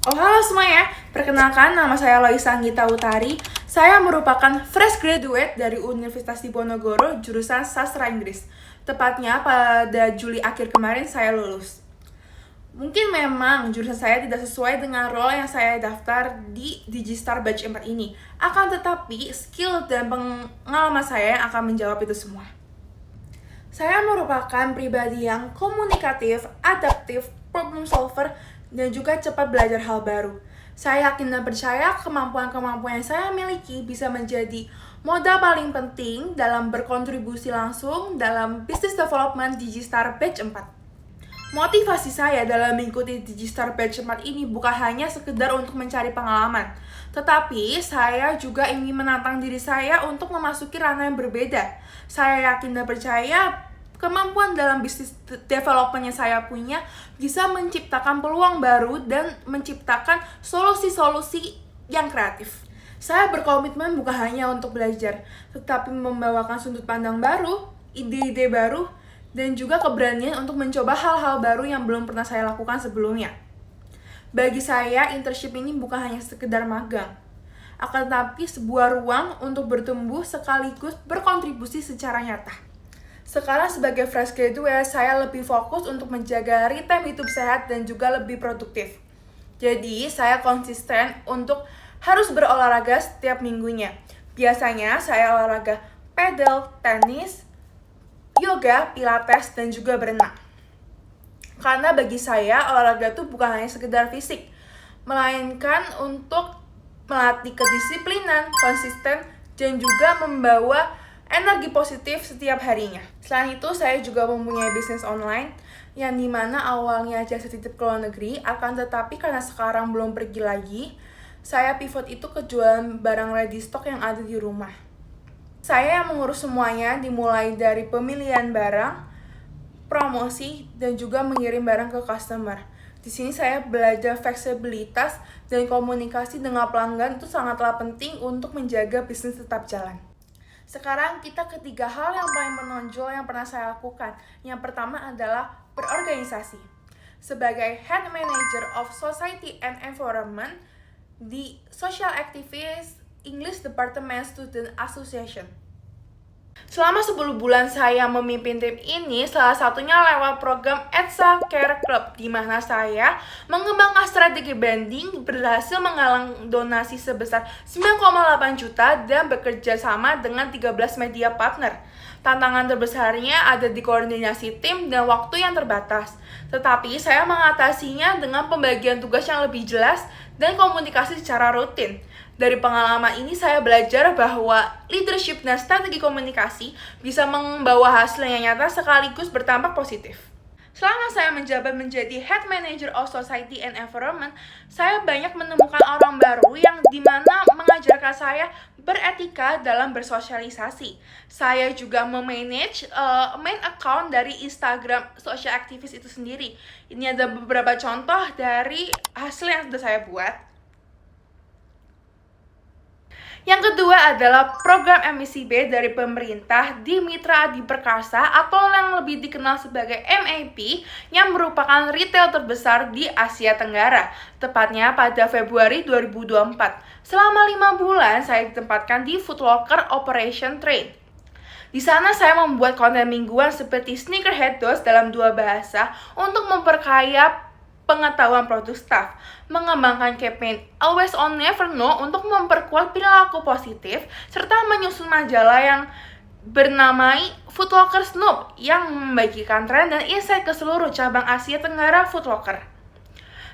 Oh halo semuanya, perkenalkan nama saya Loisa Anggita Utari. Saya merupakan fresh graduate dari Universitas Diponegoro jurusan Sastra Inggris. Tepatnya pada Juli akhir kemarin saya lulus. Mungkin memang jurusan saya tidak sesuai dengan role yang saya daftar di Digistar Batch 4 ini. Akan tetapi, skill dan pengalaman saya yang akan menjawab itu semua. Saya merupakan pribadi yang komunikatif, adaptif, problem solver, dan juga cepat belajar hal baru. Saya yakin dan percaya kemampuan-kemampuan yang saya miliki bisa menjadi modal paling penting dalam berkontribusi langsung dalam business development Digistar Batch 4. Motivasi saya dalam mengikuti Digistar Batch 4 ini bukan hanya sekedar untuk mencari pengalaman, tetapi saya juga ingin menantang diri saya untuk memasuki ranah yang berbeda. Saya yakin dan percaya kemampuan dalam bisnis development yang saya punya bisa menciptakan peluang baru dan menciptakan solusi-solusi yang kreatif. Saya berkomitmen bukan hanya untuk belajar, tetapi membawakan sudut pandang baru, ide-ide baru, dan juga keberanian untuk mencoba hal-hal baru yang belum pernah saya lakukan sebelumnya. Bagi saya, internship ini bukan hanya sekedar magang, akan tetapi sebuah ruang untuk bertumbuh sekaligus berkontribusi secara nyata. Sekarang sebagai fresh graduate, saya lebih fokus untuk menjaga ritme hidup sehat dan juga lebih produktif. Jadi, saya konsisten untuk harus berolahraga setiap minggunya. Biasanya, saya olahraga pedal, tenis, yoga, pilates, dan juga berenang. Karena bagi saya, olahraga itu bukan hanya sekedar fisik, melainkan untuk melatih kedisiplinan, konsisten, dan juga membawa energi positif setiap harinya. Selain itu, saya juga mempunyai bisnis online yang dimana awalnya jasa titip ke luar negeri, akan tetapi karena sekarang belum pergi lagi, saya pivot itu ke jualan barang ready stock yang ada di rumah. Saya yang mengurus semuanya, dimulai dari pemilihan barang, promosi, dan juga mengirim barang ke customer. Di sini saya belajar fleksibilitas dan komunikasi dengan pelanggan itu sangatlah penting untuk menjaga bisnis tetap jalan. Sekarang kita ke 3 hal yang paling menonjol yang pernah saya lakukan. Yang pertama adalah berorganisasi. Sebagai Head Manager of Society and Environment di Social Activist English Department Student Association. Selama 10 bulan saya memimpin tim ini, salah satunya lewat program ETSA Care Club, di mana saya mengembangkan strategi branding, berhasil menggalang donasi sebesar 9,8 juta dan bekerja sama dengan 13 media partner. Tantangan terbesarnya ada di koordinasi tim dan waktu yang terbatas. Tetapi saya mengatasinya dengan pembagian tugas yang lebih jelas dan komunikasi secara rutin. Dari pengalaman ini saya belajar bahwa leadership dan strategi komunikasi bisa membawa hasil yang nyata sekaligus berdampak positif. Selama saya menjabat menjadi Head Manager of Society and Environment, saya banyak menemukan orang baru yang dimana mengajarkan saya beretika dalam bersosialisasi. Saya juga memanage main account dari Instagram social activist itu sendiri. Ini ada beberapa contoh dari hasil yang sudah saya buat. Yang kedua adalah program MICB dari pemerintah di Mitra Adi Perkasa atau yang lebih dikenal sebagai MAP yang merupakan retail terbesar di Asia Tenggara, tepatnya pada Februari 2024. Selama 5 bulan saya ditempatkan di Foot Locker Operation Trade. Di sana saya membuat konten mingguan seperti Sneakerhead Dose dalam 2 bahasa untuk memperkaya pengetahuan produk staff, mengembangkan campaign Always On Never No untuk memperkuat perilaku positif, serta menyusun majalah yang bernamai Foot Locker Snoop yang membagikan tren dan insight ke seluruh cabang Asia Tenggara Foot Locker.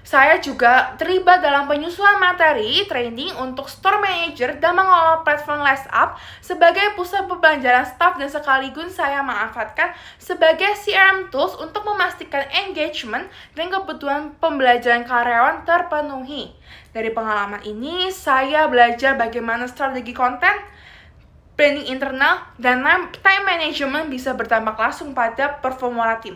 Saya juga terlibat dalam penyusunan materi training untuk store manager dan mengelola platform Last Up sebagai pusat pembelajaran staff dan sekaligus saya manfaatkan sebagai CRM tools untuk memastikan engagement dan kebutuhan pembelajaran karyawan terpenuhi. Dari pengalaman ini, saya belajar bagaimana strategi konten, branding internal, dan time management bisa berdampak langsung pada performa tim.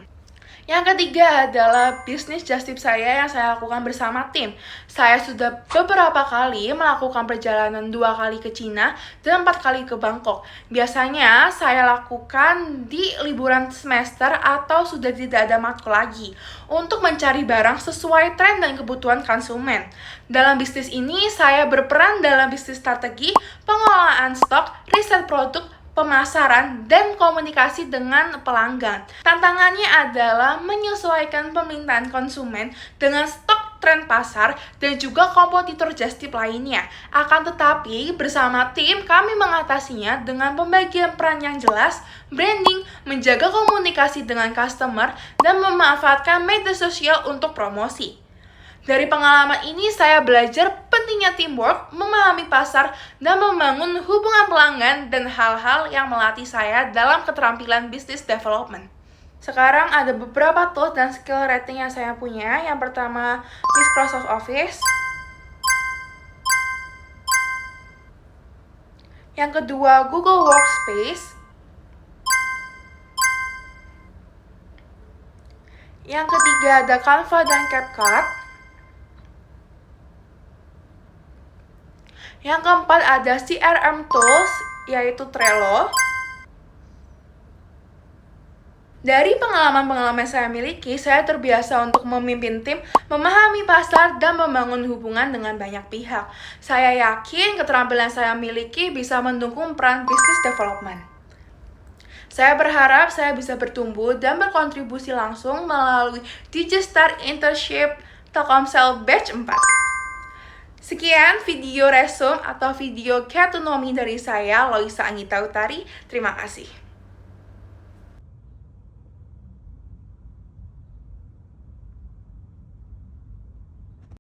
Yang ketiga adalah bisnis just tip saya yang saya lakukan bersama tim. Saya sudah beberapa kali melakukan perjalanan 2 kali ke Cina dan 4 kali ke Bangkok. Biasanya saya lakukan di liburan semester atau sudah tidak ada matkul lagi untuk mencari barang sesuai tren dan kebutuhan konsumen. Dalam bisnis ini, saya berperan dalam bisnis strategi, pengelolaan stok, riset produk, pemasaran, dan komunikasi dengan pelanggan. Tantangannya adalah menyesuaikan permintaan konsumen dengan stok tren pasar dan juga kompetitor just tip lainnya. Akan tetapi, bersama tim kami mengatasinya dengan pembagian peran yang jelas, branding, menjaga komunikasi dengan customer, dan memanfaatkan media sosial untuk promosi. Dari pengalaman ini, saya belajar pentingnya teamwork, memahami pasar, dan membangun hubungan pelanggan dan hal-hal yang melatih saya dalam keterampilan business development. Sekarang ada beberapa tools dan skill rating yang saya punya. Yang pertama, Microsoft Office. Yang kedua, Google Workspace. Yang ketiga, ada Canva dan CapCut. Yang keempat ada CRM tools, yaitu Trello. Dari pengalaman-pengalaman saya miliki, saya terbiasa untuk memimpin tim, memahami pasar, dan membangun hubungan dengan banyak pihak. Saya yakin keterampilan saya miliki bisa mendukung peran business development. Saya berharap saya bisa bertumbuh dan berkontribusi langsung melalui Digistar Internship Telkomsel Batch 4. Sekian video resume atau video Ketunomi dari saya, Loisa Anggita Utari. Terima kasih.